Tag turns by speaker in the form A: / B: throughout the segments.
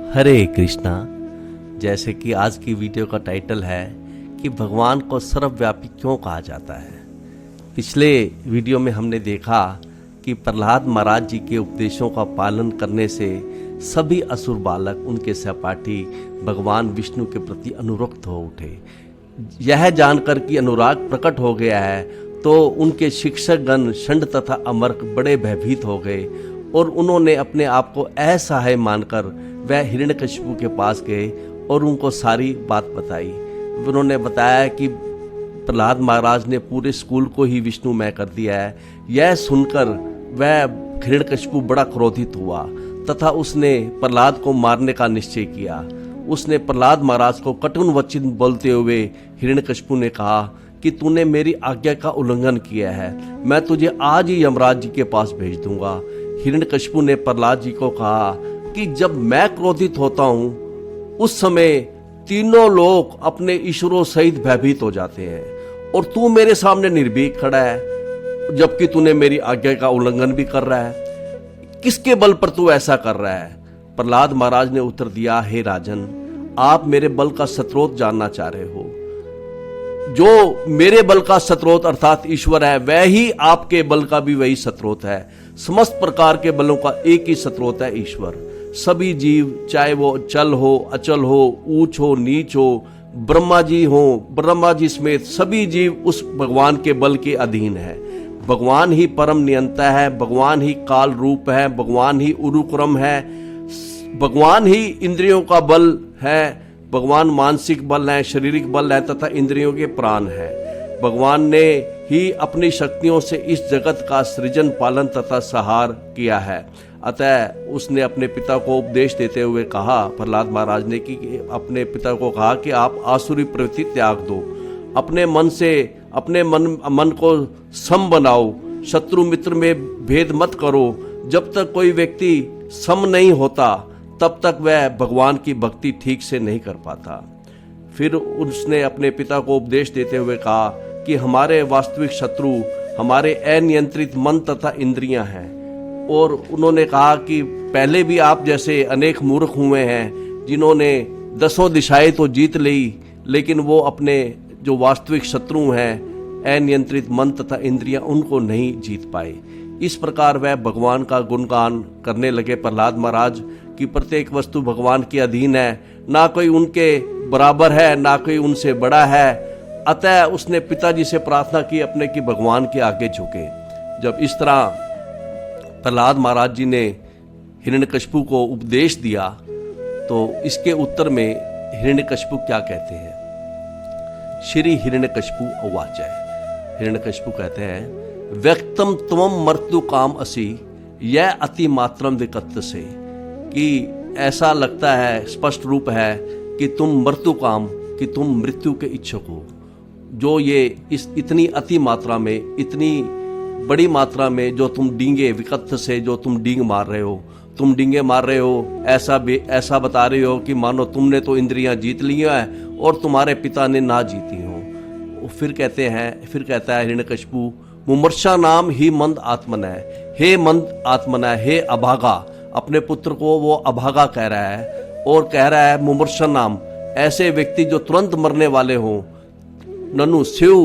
A: हरे कृष्णा। जैसे कि आज की वीडियो का टाइटल है कि भगवान को सर्वव्यापी क्यों कहा जाता है। पिछले वीडियो में हमने देखा कि प्रहलाद महाराज जी के उपदेशों का पालन करने से सभी असुर बालक उनके सहपाठी भगवान विष्णु के प्रति अनुरक्त हो उठे। यह जानकर कि अनुराग प्रकट हो गया है तो उनके शिक्षकगण षंड तथा अमर्क बड़े भयभीत हो गए और उन्होंने अपने आप को असहाय मानकर वह हिरण्यकशिपु के पास गए और उनको सारी बात बताई। उन्होंने बताया कि प्रहलाद महाराज ने पूरे स्कूल को ही विष्णुमय कर दिया है। यह सुनकर वह हिरण्यकशिपु बड़ा क्रोधित हुआ तथा उसने प्रहलाद को मारने का निश्चय किया। उसने प्रहलाद महाराज को कटुन वचन बोलते हुए हिरण्यकशिपु ने कहा कि तूने मेरी आज्ञा का उल्लंघन किया है, मैं तुझे आज ही यमराज जी के पास भेज दूंगा। हिरण्यकशिपु ने प्रहलाद जी को कहा कि जब मैं क्रोधित होता हूं उस समय तीनों लोग अपने ईश्वरों सहित भयभीत हो जाते हैं और तू मेरे सामने निर्भीक खड़ा है जबकि तूने मेरी आज्ञा का उल्लंघन भी कर रहा है। किसके बल पर तू ऐसा कर रहा है? प्रहलाद महाराज ने उत्तर दिया, हे राजन, आप मेरे बल का स्रोत जानना चाह रहे हो। जो मेरे बल का स्रोत अर्थात ईश्वर है वह ही आपके बल का भी वही स्रोत है। समस्त प्रकार के बलों का एक ही स्रोत है ईश्वर। सभी जीव चाहे वो चल हो, अचल हो, ऊंच हो, नीच हो, ब्रह्मा जी समेत सभी जीव उस भगवान के बल के अधीन है। भगवान ही परम नियंता है, भगवान ही काल रूप है, भगवान ही उरुक्रम है, भगवान ही इंद्रियों का बल है, भगवान मानसिक बल है, शारीरिक बल है तथा इंद्रियों के प्राण है। भगवान ने ही अपनी शक्तियों से इस जगत का सृजन, पालन तथा संहार किया है। अतः उसने अपने पिता को उपदेश देते हुए कहा, प्रहलाद महाराज ने कि अपने पिता को कहा कि आप आसुरी प्रवृत्ति त्याग दो, अपने मन को सम बनाओ, शत्रु मित्र में भेद मत करो। जब तक कोई व्यक्ति सम नहीं होता तब तक वह भगवान की भक्ति ठीक से नहीं कर पाता। फिर उसने अपने पिता को उपदेश देते हुए कहा कि हमारे वास्तविक शत्रु हमारे अनियंत्रित मन तथा इंद्रियां हैं। और उन्होंने कहा कि पहले भी आप जैसे अनेक मूर्ख हुए हैं जिन्होंने 10 दिशाएं तो जीत ली, लेकिन वो अपने जो वास्तविक शत्रु हैं अनियंत्रित मन तथा इंद्रियां उनको नहीं जीत पाए। इस प्रकार वह भगवान का गुणगान करने लगे प्रहलाद महाराज कि प्रत्येक वस्तु भगवान के अधीन है, ना कोई उनके बराबर है ना कोई उनसे बड़ा है। अतः उसने पिताजी से प्रार्थना की अपने कि भगवान के आगे झुके। जब इस तरह प्रहलाद महाराज जी ने हिरण्यकशिपु को उपदेश दिया तो इसके उत्तर में हिरण्यकशिपु क्या कहते हैं। श्री हिरण्यकशिपु उवाच। हिरण्यकशिपु कहते हैं, व्यक्तम त्वम मृत्यु काम असि यह अति मात्रम विकत्त से, कि ऐसा लगता है, स्पष्ट रूप है कि तुम मृत्यु काम, कि तुम मृत्यु के इच्छुक हो। जो ये इस इतनी अति मात्रा में, इतनी बड़ी मात्रा में जो तुम डींगे विकत्त से, जो तुम डींग मार रहे हो, तुम डींगे मार रहे हो, ऐसा बता रहे हो कि मानो तुमने तो इंद्रियां जीत ली हैं और तुम्हारे पिता ने ना जीती हो। फिर कहता है हिरण्यकशिपु, मुमर्षा नाम ही मंद आत्मन है, हे मंद आत्मन है, हे अभागा। अपने पुत्र को वो अभागा कह रहा है और कह रहा है मुमर्षा नाम, ऐसे व्यक्ति जो तुरंत मरने वाले हों। ननु शिव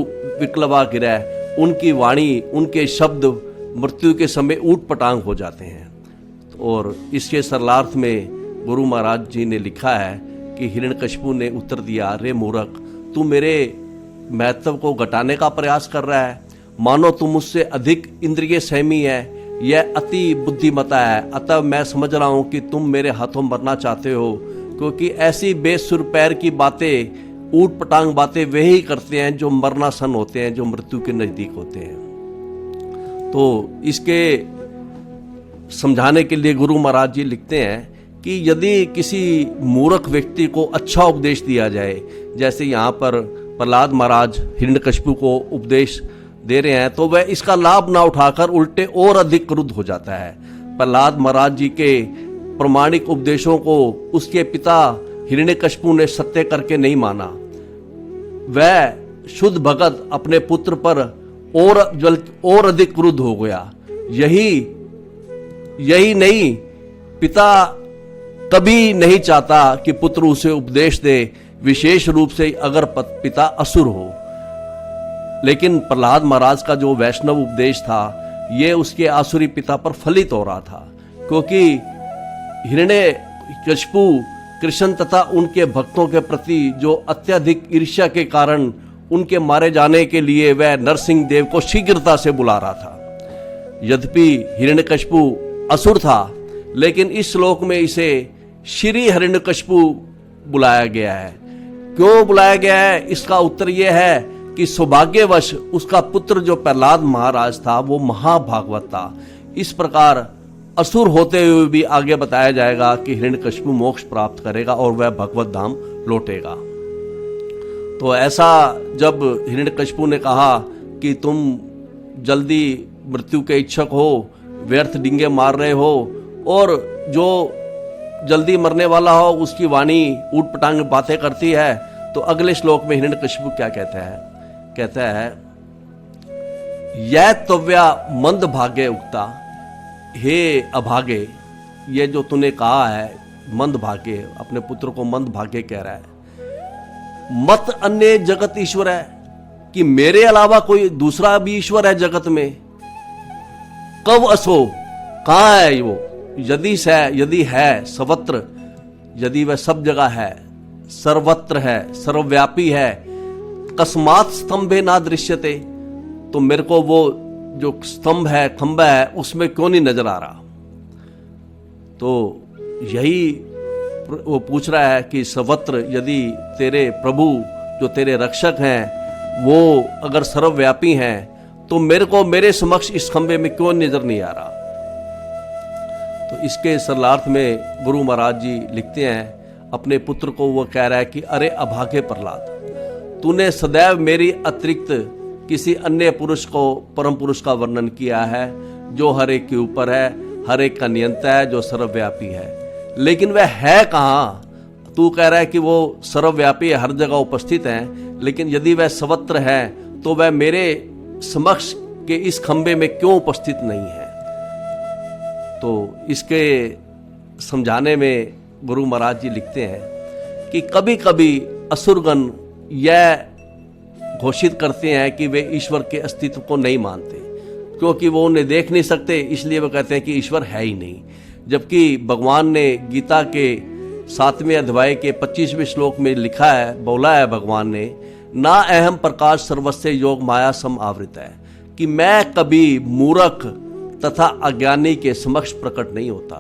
A: विक्लवा गिरह, उनकी वाणी, उनके शब्द मृत्यु के समय ऊट पटांग हो जाते हैं। और इसके सरलार्थ में गुरु महाराज जी ने लिखा है कि हिरण्यकशिपु ने उत्तर दिया, रे मूर्ख, तू मेरे महत्व को घटाने का प्रयास कर रहा है, मानो तुम मुझसे अधिक इंद्रिय सहमी है, यह अति बुद्धिमता है। अतः मैं समझ रहा हूं कि तुम मेरे हाथों मरना चाहते हो, क्योंकि ऐसी बेसुर पैर की बातें, ऊट पटांग बातें वे ही करते हैं जो मरनासन होते हैं, जो मृत्यु के नजदीक होते हैं। तो इसके समझाने के लिए गुरु महाराज जी लिखते हैं कि यदि किसी मूर्ख व्यक्ति को अच्छा उपदेश दिया जाए, जैसे यहाँ पर प्रहलाद महाराज हिरण्यकशिपु को उपदेश दे रहे हैं, तो वह इसका लाभ ना उठाकर उल्टे और अधिक क्रुद्ध हो जाता है। प्रहलाद महाराज जी के प्रमाणिक उपदेशों को उसके पिता हिरण्यकशिपु ने सत्य करके नहीं माना। वह शुद्ध भगत अपने पुत्र पर और अधिक क्रुद्ध हो गया। यही नहीं, पिता कभी नहीं चाहता कि पुत्र उसे उपदेश दे, विशेष रूप से अगर पिता असुर हो। लेकिन प्रहलाद महाराज का जो वैष्णव उपदेश था ये उसके आसुरी पिता पर फलित हो रहा था, क्योंकि हिरण्यकशिपु कृष्ण तथा उनके भक्तों के प्रति जो अत्यधिक ईर्ष्या के कारण उनके मारे जाने के लिए वह नरसिंह देव को शीघ्रता से बुला रहा था। यद्यपि हिरण्यकशिपु असुर था, लेकिन इस श्लोक में इसे श्री हिरण्यकशिपु बुलाया गया है। क्यों बुलाया गया है, इसका उत्तर यह है कि सौभाग्यवश उसका पुत्र जो प्रहलाद महाराज था वो महाभागवत था। इस प्रकार असुर होते हुए भी आगे बताया जाएगा कि हिरण्यकशिपु मोक्ष प्राप्त करेगा और वह भगवत धाम लौटेगा। तो ऐसा जब हिरण्यकशिपु ने कहा कि तुम जल्दी मृत्यु के इच्छुक हो, व्यर्थ डिंगे मार रहे हो, और जो जल्दी मरने वाला हो उसकी वाणी ऊट पटांग बातें करती है, तो अगले श्लोक में हिरण्यकशिपु क्या कहता है, कहता है यह तव्या मंद भाग्य उक्ता, हे अभागे, ये जो तूने कहा है मंद भाग्य, अपने पुत्र को मंद भाग्य कह रहा है। मत अन्य जगत ईश्वर है, कि मेरे अलावा कोई दूसरा भी ईश्वर है जगत में। कब असो, कहां है वो, यदि है सर्वत्र, यदि वह सब जगह है, सर्वत्र है, सर्वव्यापी है, कस्मात स्तंभे ना दृश्यते, तो मेरे को वो जो स्तंभ है, खंबा है, उसमें क्यों नहीं नजर आ रहा। तो यही वो पूछ रहा है कि सर्वत्र यदि तेरे प्रभु जो तेरे रक्षक हैं वो अगर सर्वव्यापी हैं, तो मेरे को मेरे समक्ष इस खंबे में क्यों नजर नहीं आ रहा। तो इसके सरलार्थ में गुरु महाराज जी लिखते हैं, अपने पुत्र को वो कह रहा है कि अरे अभागे प्रहलाद, तूने सदैव मेरी अतिरिक्त किसी अन्य पुरुष को, परम पुरुष का वर्णन किया है जो हर एक के ऊपर है, हर एक का नियंता है, जो सर्वव्यापी है। लेकिन वह है कहाँ? तू कह रहा है कि वो सर्वव्यापी है, हर जगह उपस्थित है, लेकिन यदि वह सर्वत्र है तो वह मेरे समक्ष के इस खंबे में क्यों उपस्थित नहीं है। तो इसके समझाने में गुरु महाराज जी लिखते हैं कि कभी कभी असुरगण यह घोषित करते हैं कि वे ईश्वर के अस्तित्व को नहीं मानते, क्योंकि वो उन्हें देख नहीं सकते, इसलिए वो कहते हैं कि ईश्वर है ही नहीं। जबकि भगवान ने गीता के 7वें अध्याय के 25वें श्लोक में लिखा है, बोला है भगवान ने, ना अहम प्रकाश सर्वस्य योग माया सम आवृत है, कि मैं कभी मूर्ख तथा अज्ञानी के समक्ष प्रकट नहीं होता,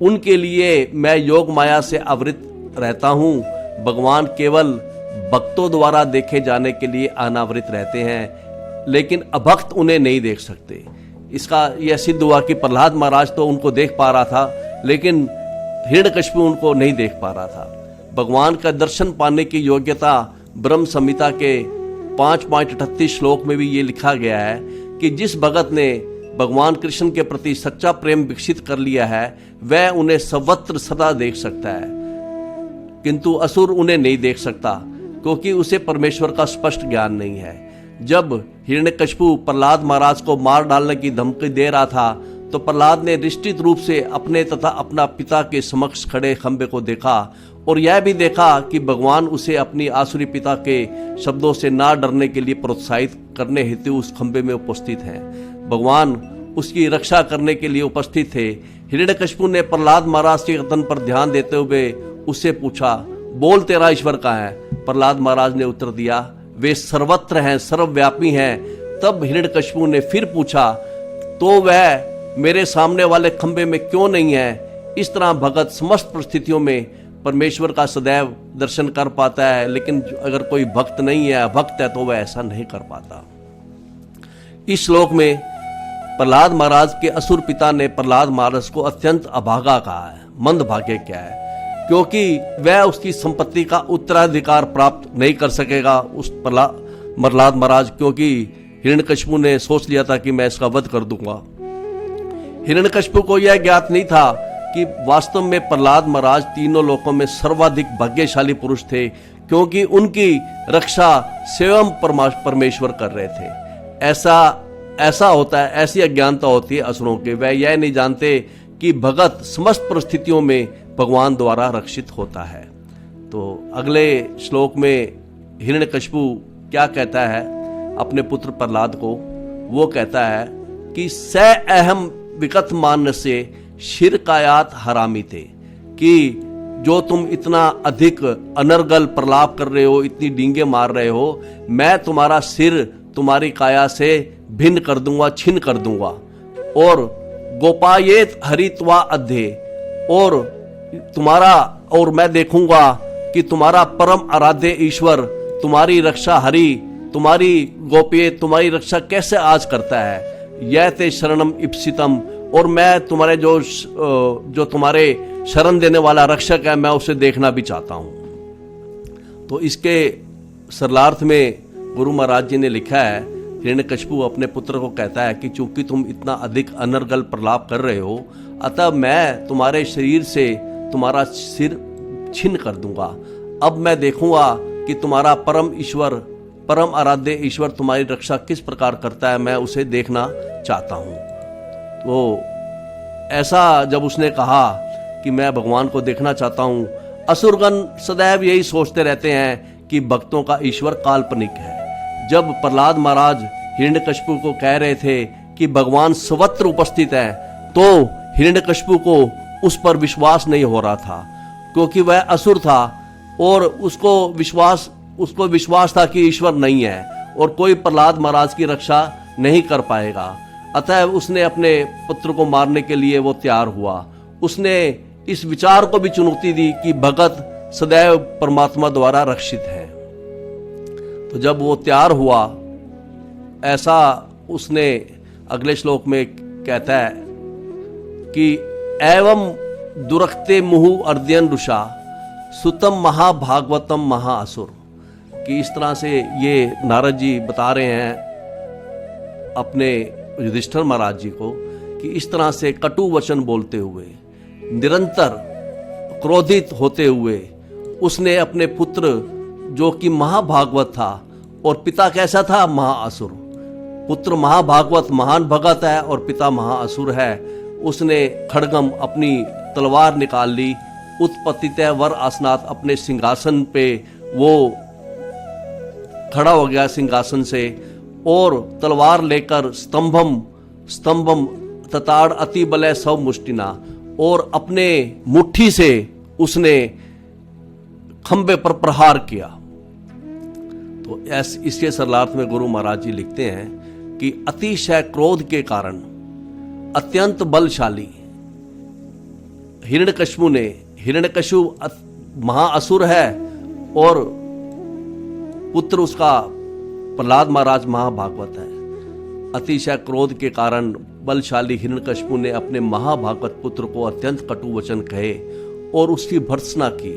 A: उनके लिए मैं योग माया से आवृत रहता हूं। भगवान केवल भक्तों द्वारा देखे जाने के लिए अनावृत रहते हैं, लेकिन अभक्त उन्हें नहीं देख सकते। इसका यह सिद्ध हुआ कि प्रहलाद महाराज तो उनको देख पा रहा था, लेकिन हिरण्यकशिपु उनको नहीं देख पा रहा था। भगवान का दर्शन पाने की योग्यता ब्रह्म संहिता के 5.38 श्लोक में भी ये लिखा गया है कि जिस भगत ने भगवान कृष्ण के प्रति सच्चा प्रेम विकसित कर लिया है वह उन्हें सर्वत्र सदा देख सकता है, किंतु असुर उन्हें नहीं देख सकता, क्योंकि उसे परमेश्वर का स्पष्ट ज्ञान नहीं है। जब हिरण्यकशिपु प्रहलाद महाराज को मार डालने की धमकी दे रहा था, तो प्रहलाद ने निश्चित रूप से अपने तथा अपना पिता के समक्ष खड़े खंबे को देखा, और यह भी देखा कि भगवान उसे अपनी आसुरी पिता के शब्दों से ना डरने के लिए प्रोत्साहित करने हेतु उस खंबे में उपस्थित हैं। भगवान उसकी रक्षा करने के लिए उपस्थित थे। हिरण्यकशिपु ने प्रहलाद महाराज के कथन पर ध्यान देते हुए उससे पूछा, बोल तेरा ईश्वर कहाँ है। प्रहलाद महाराज ने उत्तर दिया, वे सर्वत्र हैं, सर्वव्यापी हैं। तब हिरण्यकशिपु ने फिर पूछा, तो वह मेरे सामने वाले खंबे में क्यों नहीं है। इस तरह भगत समस्त परिस्थितियों में परमेश्वर का सदैव दर्शन कर पाता है, लेकिन अगर कोई भक्त नहीं है, अभक्त है, तो वह ऐसा नहीं कर पाता। इस श्लोक में प्रहलाद महाराज के असुर पिता ने प्रहलाद महाराज को अत्यंत अभागा कहा है। मंदभाग्य क्या है? क्योंकि वह उसकी संपत्ति का उत्तराधिकार प्राप्त नहीं कर सकेगा उस प्रहलाद महाराज, क्योंकि हिरण्यकशिपु ने सोच लिया था कि मैं इसका वध कर दूंगा। हिरण्यकशिपु को यह ज्ञात नहीं था कि वास्तव में प्रहलाद महाराज तीनों लोकों में सर्वाधिक भाग्यशाली पुरुष थे, क्योंकि उनकी रक्षा स्वयं परमेश्वर कर रहे थे। ऐसा होता है, ऐसी अज्ञानता होती है असुरों के। वह यह नहीं जानते कि भगत समस्त परिस्थितियों में भगवान द्वारा रक्षित होता है। तो अगले श्लोक में हिरण्यकशिपु क्या कहता है अपने पुत्र प्रहलाद को? वो कहता है कि स अहम विकत मान से शिर कायात हरामी थे, कि जो तुम इतना अधिक अनर्गल प्रलाप कर रहे हो, इतनी डींगे मार रहे हो, मैं तुम्हारा सिर तुम्हारी काया से भिन्न कर दूंगा, छिन्न कर दूंगा। और गोपायेत हरित्वा अध्ये, और तुम्हारा, और मैं देखूंगा कि तुम्हारा परम आराध्य ईश्वर तुम्हारी रक्षा हरि, तुम्हारी गोपिये तुम्हारी रक्षा कैसे आज करता है। यह ते शरणम इप्सितम, और मैं तुम्हारे जो तुम्हारे शरण देने वाला रक्षक है, मैं उसे देखना भी चाहता हूं। तो इसके सरलार्थ में गुरु महाराज जी ने लिखा है, हिरण्यकशिपु अपने पुत्र को कहता है कि चूंकि तुम इतना अधिक अनर्गल प्रलाप कर रहे हो, अतः मैं तुम्हारे शरीर से तुम्हारा सिर छिन्न कर दूंगा। अब मैं देखूंगा कि तुम्हारा परम ईश्वर, परम आराध्य ईश्वर तुम्हारी रक्षा किस प्रकार करता है, मैं उसे देखना चाहता हूं। तो ऐसा जब उसने कहा कि मैं भगवान को देखना चाहता हूं, असुरगण सदैव यही सोचते रहते हैं कि भक्तों का ईश्वर काल्पनिक है। जब प्रहलाद महाराज हिरण्यकशिपु को कह रहे थे कि भगवान सर्वत्र उपस्थित है, तो हिरण्यकशिपु को उस पर विश्वास नहीं हो रहा था, क्योंकि वह असुर था और उसको विश्वास था कि ईश्वर नहीं है और कोई प्रहलाद महाराज की रक्षा नहीं कर पाएगा। अतः उसने अपने पुत्र को मारने के लिए वो तैयार हुआ। उसने इस विचार को भी चुनौती दी कि भगत सदैव परमात्मा द्वारा रक्षित है। तो जब वो तैयार हुआ, ऐसा उसने अगले श्लोक में कहता है कि एवं दुरखते मुहु अर्द्यन ऋषा सुतम महाभागवतम महाअसुर, कि इस तरह से ये नारद जी बता रहे हैं अपने युधिष्ठिर महाराज जी को कि इस तरह से कटु वचन बोलते हुए, निरंतर क्रोधित होते हुए उसने अपने पुत्र, जो कि महाभागवत था और पिता कैसा था, महाअसुर, पुत्र महाभागवत महान भगत है और पिता महाअसुर है, उसने खड्गम अपनी तलवार निकाल ली, उत्पतित वर आसनाथ, अपने सिंहासन पे वो खड़ा हो गया सिंहासन से, और तलवार लेकर स्तंभम तताड़ अति बलय सब मुष्टिना, और अपने मुट्ठी से उसने खंबे पर प्रहार किया। तो इसके सरलार्थ में गुरु महाराज जी लिखते हैं कि अतिशय क्रोध के कारण अत्यंत बलशाली हिरण्यकशिपु महाअसुर है और पुत्र उसका प्रहलाद महाराज महाभागवत है। अतिशय क्रोध के कारण बलशाली हिरण्यकशिपु ने अपने महाभागवत पुत्र को अत्यंत कटु वचन कहे और उसकी भर्त्सना की।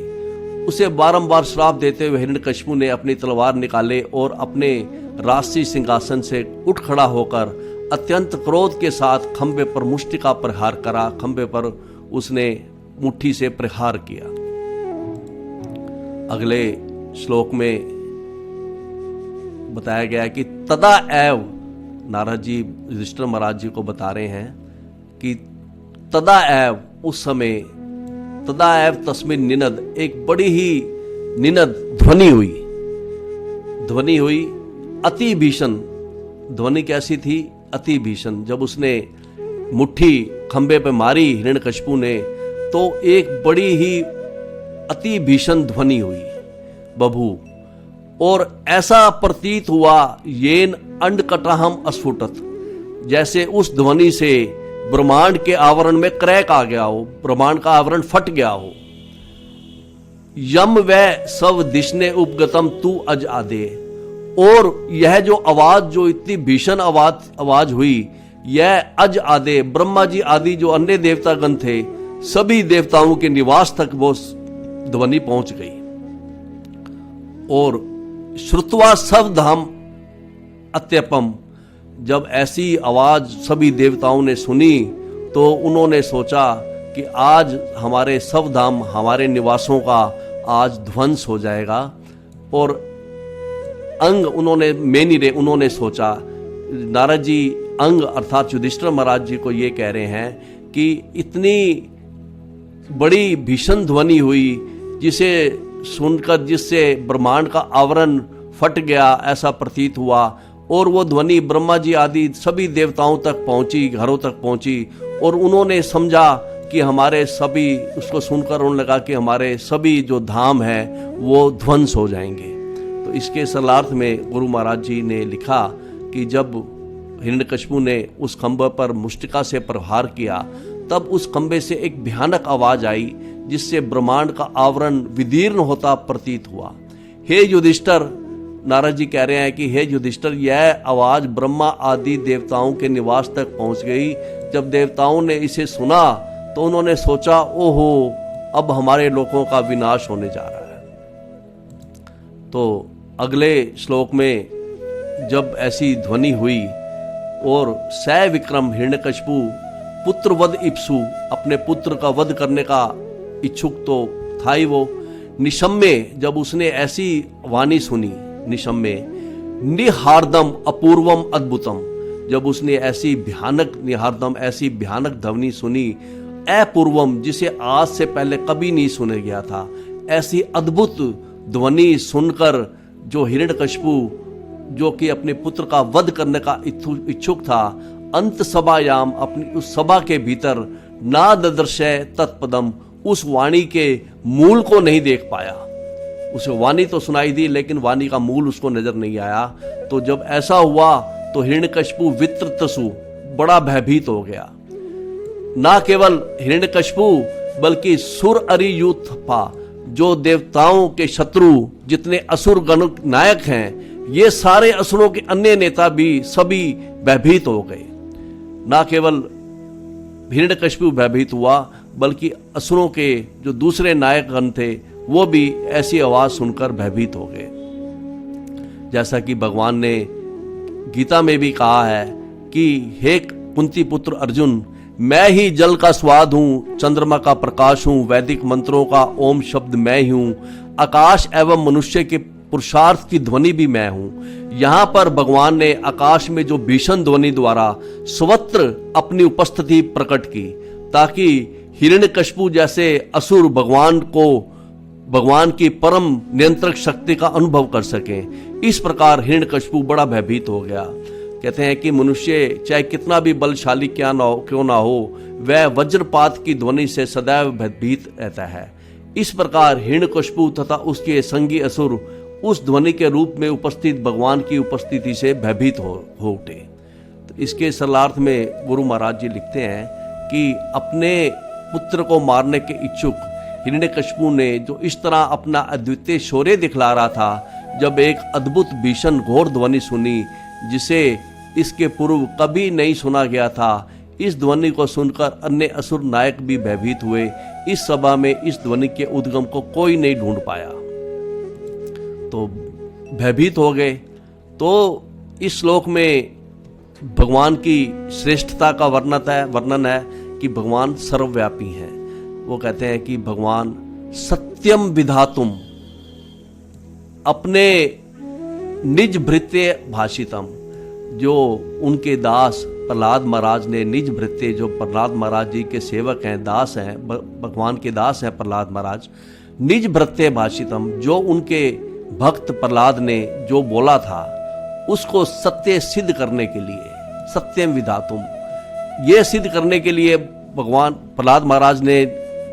A: उसे बारंबार श्राप देते हुए हिरण्यकशिपु ने अपनी तलवार निकाले और अपने राजसी सिंहासन से उठ खड़ा होकर अत्यंत क्रोध के साथ खंबे पर मुष्टि का प्रहार करा। खंबे पर उसने मुट्ठी से प्रहार किया। अगले श्लोक में बताया गया है कि तदा एव, नारद जी युधिष्ठिर महाराज जी को बता रहे हैं कि तदा एव, उस समय, तदा एव तस्मिन निनद, एक बड़ी ही निनद ध्वनि हुई अति भीषण। ध्वनि कैसी थी? अति भीषण। जब उसने मुट्ठी खंबे पे मारी हिरण्यकशिपु ने, तो एक बड़ी ही अति भीषण ध्वनि हुई बभू, और ऐसा प्रतीत हुआ येन अंडकटाहम अस्फुटत, जैसे उस ध्वनि से ब्रह्मांड के आवरण में क्रैक आ गया हो, ब्रह्मांड का आवरण फट गया हो। यम वै सब दिशने उपगतम तू अज आदे, और यह जो आवाज, जो इतनी भीषण आवाज हुई, यह अज आदे, ब्रह्मा जी आदि जो अन्य देवतागण थे, सभी देवताओं के निवास तक वो ध्वनि पहुंच गई। और श्रुत्वा सब धाम अत्यपम, जब ऐसी आवाज सभी देवताओं ने सुनी तो उन्होंने सोचा कि आज हमारे सब धाम, हमारे निवासों का आज ध्वंस हो जाएगा। और अंग उन्होंने सोचा, नारद जी अंग अर्थात युधिष्ठिर महाराज जी को ये कह रहे हैं कि इतनी बड़ी भीषण ध्वनि हुई जिसे सुनकर जिससे ब्रह्मांड का आवरण फट गया ऐसा प्रतीत हुआ, और वो ध्वनि ब्रह्मा जी आदि सभी देवताओं तक पहुंची, घरों तक पहुंची, और उन्होंने समझा कि हमारे सभी, उसको सुनकर उन्होंने लगा कि हमारे सभी जो धाम हैं वो ध्वंस हो जाएंगे। तो इसके सरलार्थ में गुरु महाराज जी ने लिखा कि जब हिरण्यकशिपु ने उस खंभे पर मुष्टिका से प्रहार किया, तब उस खंभे से एक भयानक आवाज आई जिससे ब्रह्मांड का आवरण विदीर्ण होता प्रतीत हुआ। हे युधिष्ठिर, नारद जी कह रहे हैं कि हे युधिष्ठिर, यह आवाज ब्रह्मा आदि देवताओं के निवास तक पहुंच गई। जब देवताओं ने इसे सुना तो उन्होंने सोचा, ओहो, अब हमारे लोगों का विनाश होने जा रहा है। तो अगले श्लोक में जब ऐसी ध्वनि हुई और सह विक्रम हिरण्यकशिपु पुत्रवध इप्सु, अपने पुत्र का वध करने का इच्छुक तो था ही वो, निशम्य, जब उसने ऐसी वाणी सुनी, निशम्य, निहार्दम अपूर्वम अद्भुतम, जब उसने ऐसी भयानक, निहार्दम, ऐसी भयानक ध्वनि सुनी, अपूर्वम, जिसे आज से पहले कभी नहीं सुना गया था, ऐसी अद्भुत ध्वनि सुनकर जो हिरण्यकशिपु, जो कि अपने पुत्र का वध करने का इच्छुक था, अंत सभायाम, अपनी उस सभा के भीतर, ना ददर्शय तत्पदम, उस वाणी के मूल को नहीं देख पाया। उसे वाणी तो सुनाई दी लेकिन वाणी का मूल उसको नजर नहीं आया। तो जब ऐसा हुआ तो हिरण्यकशिपु वित्रतसु, बड़ा भयभीत हो गया। ना केवल हिरण्यकशिपु बल्कि सुर अरियूथपा, जो देवताओं के शत्रु जितने असुर गण नायक हैं, ये सारे असुरों के अन्य नेता भी सभी भयभीत हो गए। ना केवल हिरण्यकशिपु भयभीत हुआ बल्कि असुरों के जो दूसरे नायकगण थे वो भी ऐसी आवाज सुनकर भयभीत हो गए। जैसा कि भगवान ने गीता में भी कहा है कि हे कुंती पुत्र अर्जुन, मैं ही जल का स्वाद हूं, चंद्रमा का प्रकाश हूं, वैदिक मंत्रों का ओम शब्द मैं ही हूं, आकाश एवं मनुष्य के पुरुषार्थ की ध्वनि भी मैं हूं। यहां पर भगवान ने आकाश में जो भीषण ध्वनि द्वारा सर्वत्र अपनी उपस्थिति प्रकट की, ताकि हिरण्यकशिपु जैसे असुर भगवान की परम नियंत्रक शक्ति का अनुभव कर सकें। इस प्रकार हिरण्यकशिपु बड़ा भयभीत हो गया। कहते हैं कि मनुष्य चाहे कितना भी बलशाली क्यों ना हो, वह वज्रपात की ध्वनि से सदैव भयभीत रहता है। इस प्रकार हिरण्यकशिपु तथा उसके संगी असुर उस ध्वनि के रूप में उपस्थित भगवान की उपस्थिति से भयभीत हो उठे। तो इसके सरलार्थ में गुरु महाराज जी लिखते हैं कि अपने पुत्र को मारने के इच्छुक हिरण्यकशिपु ने जो इस तरह अपना अद्वितीय शौर्य दिखला रहा था, जब एक अद्भुत भीषण घोर ध्वनि सुनी जिसे इसके पूर्व कभी नहीं सुना गया था, इस ध्वनि को सुनकर अन्य असुर नायक भी भयभीत हुए। इस सभा में इस ध्वनि के उद्गम को कोई नहीं ढूंढ पाया, तो भयभीत हो गए। तो इस श्लोक में भगवान की श्रेष्ठता का वर्णन है कि भगवान सर्वव्यापी हैं। वो कहते हैं कि भगवान सत्यम विधातुम, अपने निज भृत्य भाषितम, जो उनके दास प्रहलाद महाराज ने निज भृत्य, जो प्रहलाद महाराज जी के सेवक हैं, दास हैं, भगवान के दास हैं प्रहलाद महाराज, निज भृत्य भाषितम, जो उनके भक्त प्रहलाद ने जो बोला था उसको सत्य सिद्ध करने के लिए, सत्यम विधातुम, ये सिद्ध करने के लिए भगवान प्रहलाद महाराज ने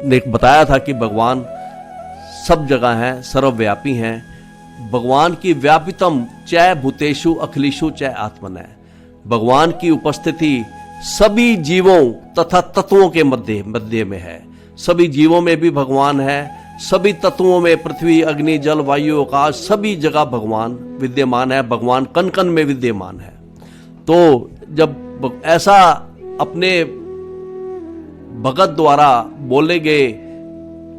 A: बताया था कि भगवान सब जगह हैं, सर्वव्यापी हैं। भगवान की व्यापितम चै भूतेषु अखिलेषु चै आत्मन है। भगवान की उपस्थिति सभी जीवों तथा तत्वों के मध्य में है। सभी जीवों में भी भगवान है, सभी तत्वों में, पृथ्वी, अग्नि, जल, वायु, आकाश, सभी जगह भगवान विद्यमान है। भगवान कण कण में विद्यमान है। तो जब ऐसा अपने भगत द्वारा बोले गए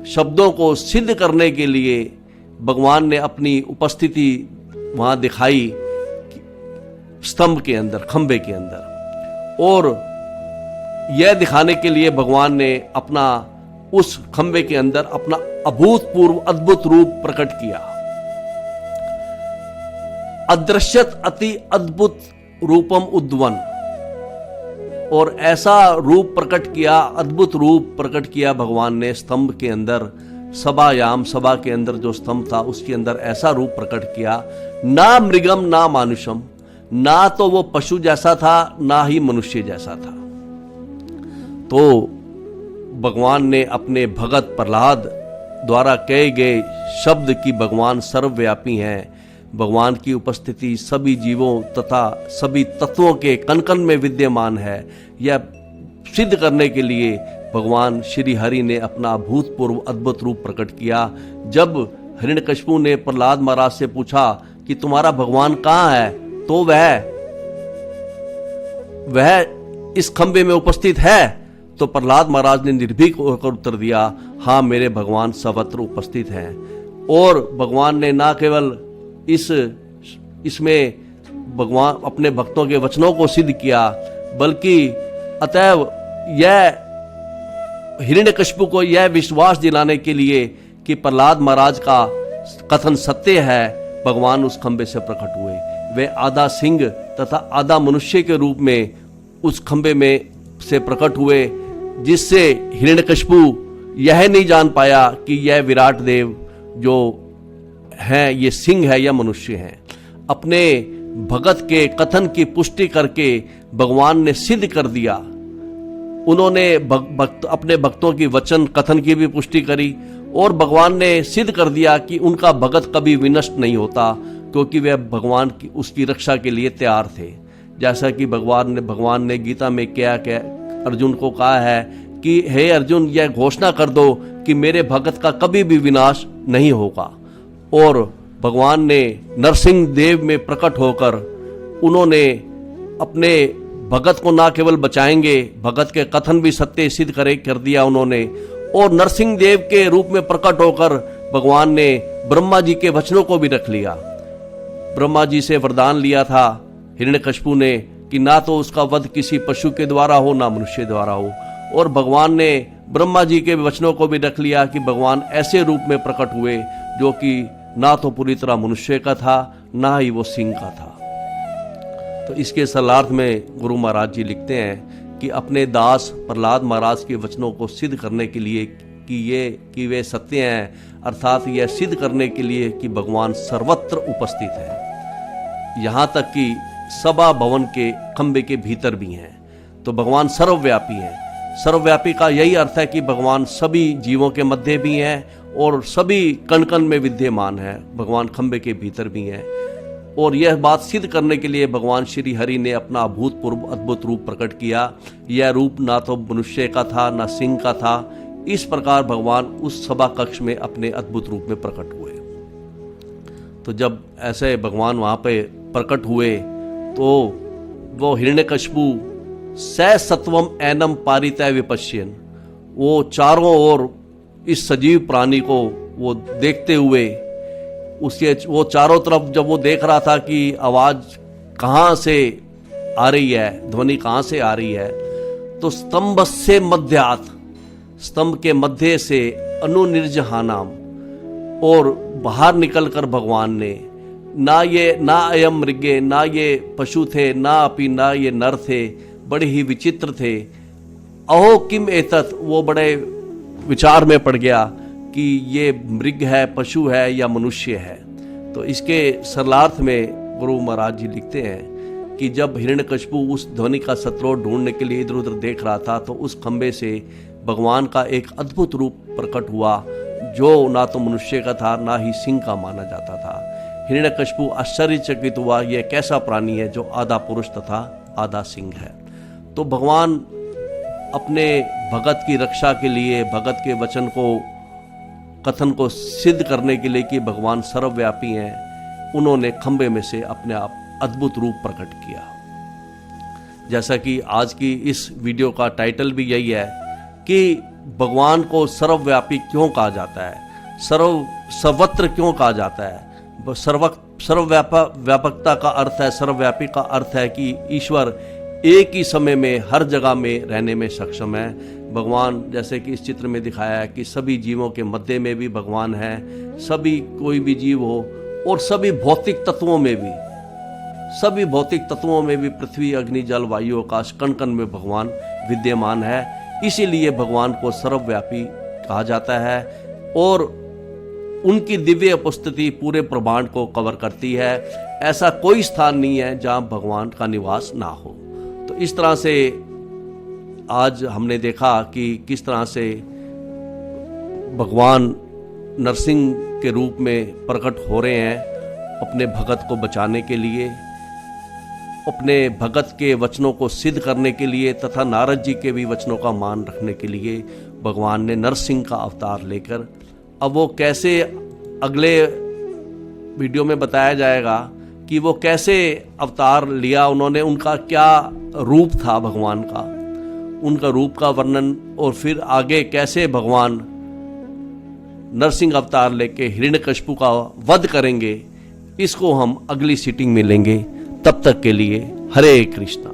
A: शब्दों को सिद्ध करने के लिए भगवान ने अपनी उपस्थिति वहां दिखाई स्तंभ के अंदर, खंबे के अंदर, और यह दिखाने के लिए भगवान ने अपना उस खंबे के अंदर अपना अभूतपूर्व अद्भुत रूप प्रकट किया। अदृश्यत अति अद्भुत रूपम उद्वन, और ऐसा रूप प्रकट किया, अद्भुत रूप प्रकट किया भगवान ने स्तंभ के अंदर, सभायाम, सभा के अंदर जो स्तंभ था उसके अंदर ऐसा रूप प्रकट किया, ना मृगम ना मानुषम, ना तो वो पशु जैसा था ना ही मनुष्य जैसा था। तो भगवान ने अपने भगत प्रहलाद द्वारा कहे गए शब्द कि भगवान सर्वव्यापी हैं, भगवान की उपस्थिति सभी जीवों तथा सभी तत्वों के कण कण में विद्यमान है, यह सिद्ध करने के लिए भगवान श्री हरि ने अपना अभूतपूर्व अद्भुत रूप प्रकट किया। जब हिरण्यकशिपु ने प्रहलाद महाराज से पूछा कि तुम्हारा भगवान कहाँ है, तो वह इस खंबे में उपस्थित है। तो प्रहलाद महाराज ने निर्भीक होकर उत्तर दिया, हाँ मेरे भगवान सर्वत्र उपस्थित हैं। और भगवान ने ना केवल इसमें भगवान अपने भक्तों के वचनों को सिद्ध किया, बल्कि अतएव यह हिरण्यकशिपु को यह विश्वास दिलाने के लिए कि प्रहलाद महाराज का कथन सत्य है, भगवान उस खंबे से प्रकट हुए। वे आधा सिंह तथा आधा मनुष्य के रूप में उस खंबे में से प्रकट हुए, जिससे हिरण्यकशिपु यह नहीं जान पाया कि यह विराट देव जो हैं ये सिंह है या मनुष्य हैं। अपने भगत के कथन की पुष्टि करके भगवान ने सिद्ध कर दिया। उन्होंने अपने भक्तों की वचन कथन की भी पुष्टि करी और भगवान ने सिद्ध कर दिया कि उनका भगत कभी विनष्ट नहीं होता, क्योंकि वे भगवान की उसकी रक्षा के लिए तैयार थे। जैसा कि भगवान ने गीता में क्या अर्जुन को कहा है कि हे अर्जुन, यह घोषणा कर दो कि मेरे भगत का कभी भी विनाश नहीं होगा। और भगवान ने नरसिंह देव में प्रकट होकर उन्होंने अपने भगत को ना केवल बचाएंगे, भगत के कथन भी सत्य सिद्ध कर दिया उन्होंने। और नरसिंह देव के रूप में प्रकट होकर भगवान ने ब्रह्मा जी के वचनों को भी रख लिया। ब्रह्मा जी से वरदान लिया था हिरण्यकशिपु ने कि ना तो उसका वध किसी पशु के द्वारा हो ना मनुष्य द्वारा हो। और भगवान ने ब्रह्मा जी के वचनों को भी रख लिया कि भगवान ऐसे रूप में प्रकट हुए जो कि ना तो पूरी तरह मनुष्य का था ना ही वो सिंह का था। तो इसके सरलार्थ में गुरु महाराज जी लिखते हैं कि अपने दास प्रहलाद महाराज के वचनों को सिद्ध करने के लिए कि वे सत्य हैं, अर्थात यह सिद्ध करने के लिए कि भगवान सर्वत्र उपस्थित है, यहाँ तक कि सभा भवन के खंबे के भीतर भी हैं। तो भगवान सर्वव्यापी हैं। सर्वव्यापी का यही अर्थ है कि भगवान सभी जीवों के मध्य भी हैं और सभी कण कण में विद्यमान है, भगवान खंबे के भीतर भी हैं। और यह बात सिद्ध करने के लिए भगवान श्री हरि ने अपना अभूतपूर्व अद्भुत रूप प्रकट किया। यह रूप ना तो मनुष्य का था ना सिंह का था। इस प्रकार भगवान उस सभा कक्ष में अपने अद्भुत रूप में प्रकट हुए। तो जब ऐसे भगवान वहां पे प्रकट हुए तो वो हिरण्यकशिपु सत्वम एनम पारितय विपश्यन, वो चारों ओर इस सजीव प्राणी को वो देखते हुए उसके वो चारों तरफ जब वो देख रहा था कि आवाज कहाँ से आ रही है, ध्वनि कहाँ से आ रही है, तो स्तंभ से मध्यात, स्तंभ के मध्य से अनुनिर्जहानाम, और बाहर निकलकर भगवान ने ना अयम मृगे, ना ये पशु थे, ना अपि ना ये नर थे, बड़े ही विचित्र थे। अहो किम एतत्, वो बड़े विचार में पड़ गया कि ये मृग है, पशु है या मनुष्य है। तो इसके सरलार्थ में गुरु महाराज जी लिखते हैं कि जब हिरण्यकशिपु उस ध्वनि का स्रोत ढूंढने के लिए इधर उधर देख रहा था तो उस खंबे से भगवान का एक अद्भुत रूप प्रकट हुआ जो ना तो मनुष्य का था ना ही सिंह का माना जाता था। हिरण्यकशिपु आश्चर्यचकित हुआ, यह कैसा प्राणी है जो आधा पुरुष तथा आधा सिंह है। तो भगवान अपने भगत की रक्षा के लिए, भगत के वचन को कथन को सिद्ध करने के लिए कि भगवान सर्वव्यापी हैं, उन्होंने खंबे में से अपने आप अद्भुत रूप प्रकट किया। जैसा कि आज की इस वीडियो का टाइटल भी यही है कि भगवान को सर्वव्यापी क्यों कहा जाता है, सर्वत्र क्यों कहा जाता है। सर्वव्यापकता का अर्थ है, सर्वव्यापी का अर्थ है कि ईश्वर एक ही समय में हर जगह में रहने में सक्षम है। भगवान जैसे कि इस चित्र में दिखाया है कि सभी जीवों के मध्य में भी भगवान है, सभी कोई भी जीव हो और सभी भौतिक तत्वों में भी सभी भौतिक तत्वों में भी पृथ्वी, अग्नि, जल, वायु, आकाश, कण कण में भगवान विद्यमान है। इसीलिए भगवान को सर्वव्यापी कहा जाता है और उनकी दिव्य उपस्थिति पूरे ब्रह्मांड को कवर करती है। ऐसा कोई स्थान नहीं है जहां भगवान का निवास ना हो। तो इस तरह से आज हमने देखा कि किस तरह से भगवान नरसिंह के रूप में प्रकट हो रहे हैं अपने भगत को बचाने के लिए, अपने भगत के वचनों को सिद्ध करने के लिए तथा नारद जी के भी वचनों का मान रखने के लिए भगवान ने नरसिंह का अवतार लेकर, अब वो कैसे अगले वीडियो में बताया जाएगा कि वो कैसे अवतार लिया उन्होंने, उनका क्या रूप था भगवान का, उनका रूप का वर्णन, और फिर आगे कैसे भगवान नरसिंह अवतार लेके हिरण्यकशिपु का वध करेंगे, इसको हम अगली सीटिंग में लेंगे। तब तक के लिए हरे कृष्णा।